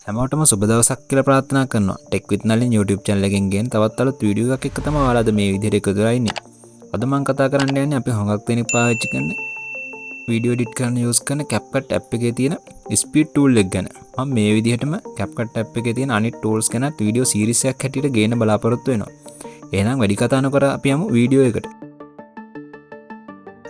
හැමෝටම සුබ දවසක් කියලා ප්‍රාර්ථනා කරනවා. ටෙක් විත් නලින් YouTube channel එකෙන් ගෙන තවත් අලුත් වීඩියෝ එකක් එක්ක තමයි ඔයාලා මේ විදිහට එකතු වෙලා ඉන්නේ. අද මම කතා කරන්න යන්නේ අපි හොඟක් දෙනෙක් පාවිච්චි කරන වීඩියෝ එඩිට් කරන්න යූස් කරන capcut app එකේ තියෙන speed tool එක ගැන. මම මේ විදිහටම capcut app එකේ තියෙන අනිත් tools ගැනත් වීඩියෝ series එකක් හැටියට ගේන්න බලාපොරොත්තු වෙනවා. එහෙනම් වැඩි කතා නොකර අපි යමු වීඩියෝ එකට.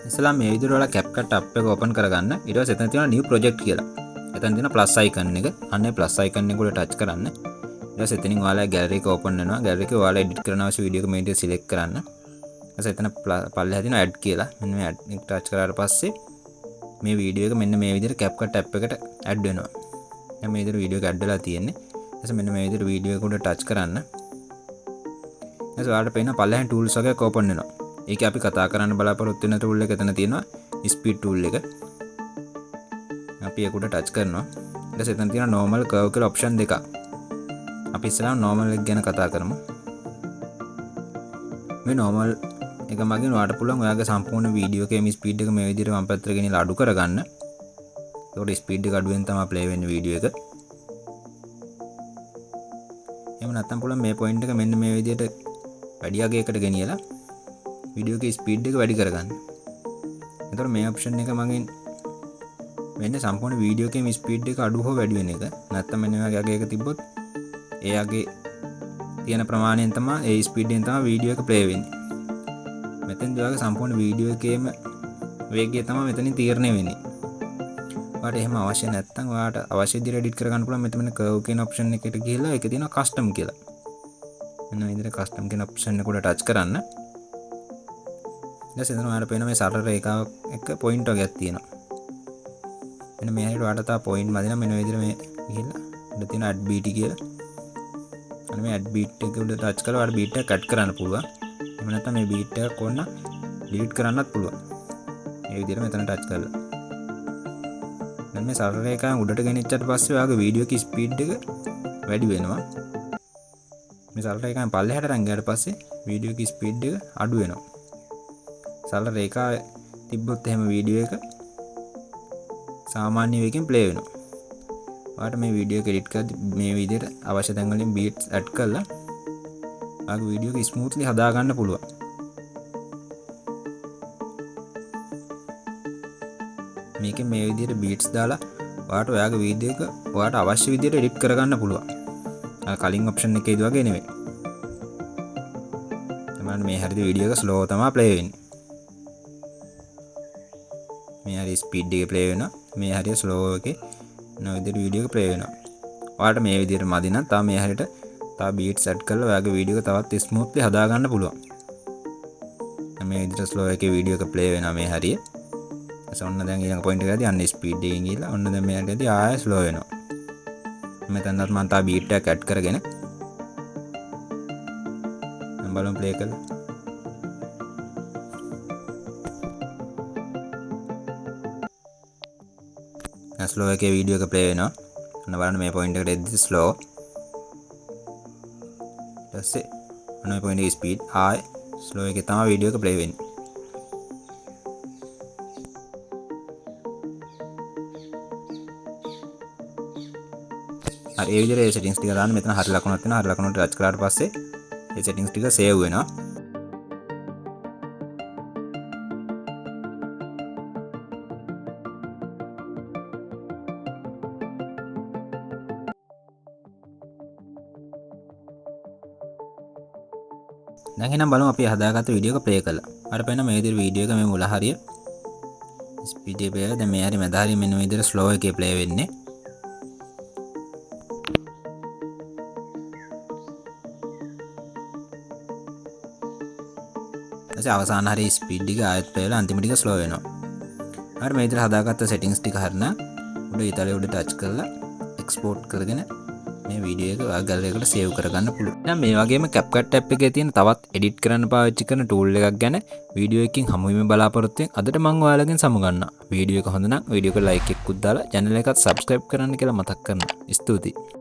ඉස්සලා මේ විදිහට ඔයාලා capcut app එක open කරගන්න. ඊට පස්සේ එතන තියෙනවා new project කියලා. එතන තියෙන plus icon එක. අන්නේ plus icon එක උඩ touch කරන්න. ඊට පස්සේ එතනින් ඔයාලා gallery එක open වෙනවා. gallery එකේ ඔයාලා edit කරන අවශ්‍ය වීඩියෝ එක මේ විදිහට select කරන්න. ඊට පස්සේ එතන පල්ලෙහා තියෙන add කියලා. මෙන්න මේ add එක touch කරාට පස්සේ මේ වීඩියෝ එක මෙන්න මේ විදිහට capcut app එකට add වෙනවා. දැන් මේ විදිහට වීඩියෝ එක add වෙලා තියෙන්නේ. ඊට පස්සේ මෙන්න මේ විදිහට වීඩියෝ එක උඩ touch කරන්න. ඊට පස්සේ ඔයාලට පේන පල්ලෙහාන් tools වගේක් open වෙනවා. ඒක අපි කතා කරන්න බලාපොරොත්තු වෙන tool එක එතන තියෙනවා speed tool එක. අපි ඒක උඩ touch කරනවා. ඊට පස්සේ එතන තියෙනවා normal curve කියලා option දෙකක්. අපි ඉස්සෙල්ලාම normal එක ගැන කතා කරමු. මේ normal එක මගින් ඔයාලට පුළුවන් ඔයාගේ සම්පූර්ණ වීඩියෝ එකේ මේ ස්පීඩ් එක මේ විදිහට වම් පැත්තට ගෙනියලා අඩු කරගන්න. ඒකට ස්පීඩ් එක අඩු වෙන තමයි ප්ලේ වෙන්නේ වීඩියෝ එක. එහෙම නැත්නම් පුළුවන් මේ පොයින්ට් එක මෙන්න මේ විදිහට වැඩි අගයකට ගෙනියලා වීඩියෝ එකේ ස්පීඩ් එක වැඩි කරගන්න. එතකොට මේ ඔප්ෂන් එක මගින් වෙන්නේ සම්පූර්ණ වීඩියෝ එකේ මේ ස්පීඩ් එක අඩු හෝ වැඩි වෙන එක. නැත්නම් මෙන්න මේ වගේ අගයක තිබ්බොත් ඒ අගේ තියෙන ප්‍රමාණයෙන් තමයි ඒ ස්පීඩෙන් තමයි වීඩියෝ එක ප්ලේ වෙන්නේ. මෙතෙන්දී ඔයාගේ සම්පූර්ණ වීඩියෝ එකේම වේගය තමයි මෙතනින් තීරණය වෙන්නේ. ඔයාලට එහෙම අවශ්‍ය නැත්නම් ඔයාලට අවශ්‍ය විදිහට එඩිට් කරගන්න පුළුවන්. මෙතන curve කියන option එකට ගිහලා ඒකේ තියෙනවා custom කියලා. මෙන්න මේ විදිහට custom කියන option එක උඩ touch කරන්න. ඊට පස්සේ එතන ඔයාලට පේන මේ සරල රේඛාවක් එක point වගේක් තියෙනවා. මෙන්න මේ හැටියට ඔයාලට තා point මදින මෙන්න මේ විදිහට මේ ගිහලා උඩ තියෙන add beat කියලා. අන්න මේ add beat එක උඩ touch කරලා ඔයාලට beat එක add කරන්න පුළුවන්. එහෙම නැත්නම් මේ beat එක ඕන delete කරන්නත් පුළුවන්. මේ විදිහට මෙතන touch කරලා. දැන් මේ සරල රේඛාවෙන් උඩට ගෙනිච්චට පස්සේ ඔයාගේ වීඩියෝ එකේ ස්පීඩ් එක වැඩි වෙනවා. මේ සරල රේඛාවෙන් පල්ලෙහාට අරන් ගියාට පස්සේ වීඩියෝ එකේ ස්පීඩ් එක අඩු වෙනවා. සරල රේඛාවේ තිබ්බොත් එහෙම වීඩියෝ එක සාමාන්‍ය වේගයෙන් ප්ලේ වෙනවා. ඔයාලට මේ වීඩියෝ එක එඩිට් කරද්දී මේ විදිහට අවශ්‍ය තැන් වලින් beats add කරලා ඔයාගේ වීඩියෝ එක ස්මූත්ලි හදා ගන්න පුළුවන්. මේකෙන් මේ විදිහට beats දාලා ඔයාලට ඔයාගේ වීඩියෝ එක ඔයාලට අවශ්‍ය විදිහට එඩිට් කරගන්න පුළුවන්. කලින් ඔප්ෂන් එකේ වගේ නෙවෙයි. තමයි මේ හරියට වීඩියෝ එක ස්ලෝ තමයි ප්ලේ වෙන්නේ. මේ හරිය ස්පීඩ් එකේ ප්ලේ වෙනවා. මේ හරිය ස්ලෝ එකේ නෝ විදිහට වීඩියෝ එක ප්ලේ වෙනවා. ඔයාලට මේ විදිහට මදි නම් තව මේ හරියට තව beats add කරලා ඔයාගේ වීඩියෝ එක තවත් ස්මූත්ලි හදා ගන්න පුළුවන්. මේ විදිහට ස්ලෝ එකේ වීඩියෝ එක ප්ලේ වෙනවා මේ හරිය. ඔන්න දැන් ඊළඟ පොයින්ට් එකකදී අන්න ස්පීඩ් එකකින් ගිහලා ඔන්න දැන් මේ හරියදී ආයෙ ස්ලෝ වෙනවා. මෙතනත් මම තව beat එකක් add කරගෙන මම බලමු ප්ලේ කරලා. ස්ලෝ එකේ වීඩියෝ එක ප්ලේ වෙනවා. ඔන්න බලන්න මේ පොයින්ට් එකට එද්දි ස්ලෝ. ඊට පස්සේ ඔන්න මේ පොයින්ට් එකේ ස්පීඩ් ආයෙ ස්ලෝ එකේ තමයි වීඩියෝ එක ප්ලේ වෙන්නේ. හරි ඒ විදිහට ඒ settings ටික දාන්න. මෙතන හරි ලකුණක් තියෙනවා. හරි ලකුණට ටච් කරාට පස්සේ ඒ settings ටික save වෙනවා. දැන් එහෙනම් බලමු අපි හදාගත්ත වීඩියෝ එක ප්ලේ කරලා. අර පේන මේ විදිහට වීඩියෝ එක මේ මුල හරිය ස්පීඩ් එක ප්ලේ. දැන් මේ හරිය මැද හරිය මෙන්න මේ විදිහට ස්ලෝ එකේ ප්ලේ වෙන්නේ. ඊට අවසාන හරිය ස්පීඩ් එක ආයෙත් ප්ලේ වෙලා අන්තිම ටික ස්ලෝ වෙනවා. හරි මේ විදිහට හදාගත්ත settings ටික හරිනම් උඩ ඊතලයේ උඩ touch කරලා export කරගෙන මේ වීඩියෝ එක ඔයාගේ gallery එකට save කරගන්න පුළුවන්. දැන් මේ වගේම CapCut app එකේ තියෙන තවත් edit කරන්න පාවිච්චි කරන tool එකක් ගැන වීඩියෝ එකකින් හමු වීම බලාපොරොත්තු වෙන අදට මම ඔයාලගෙන් සමුගන්නවා. වීඩියෝ එක හොඳ නම් වීඩියෝ එක like එකකුත් දාලා channel එකත් subscribe කරන්න කියලා මතක් කරනවා. ස්තුතියි.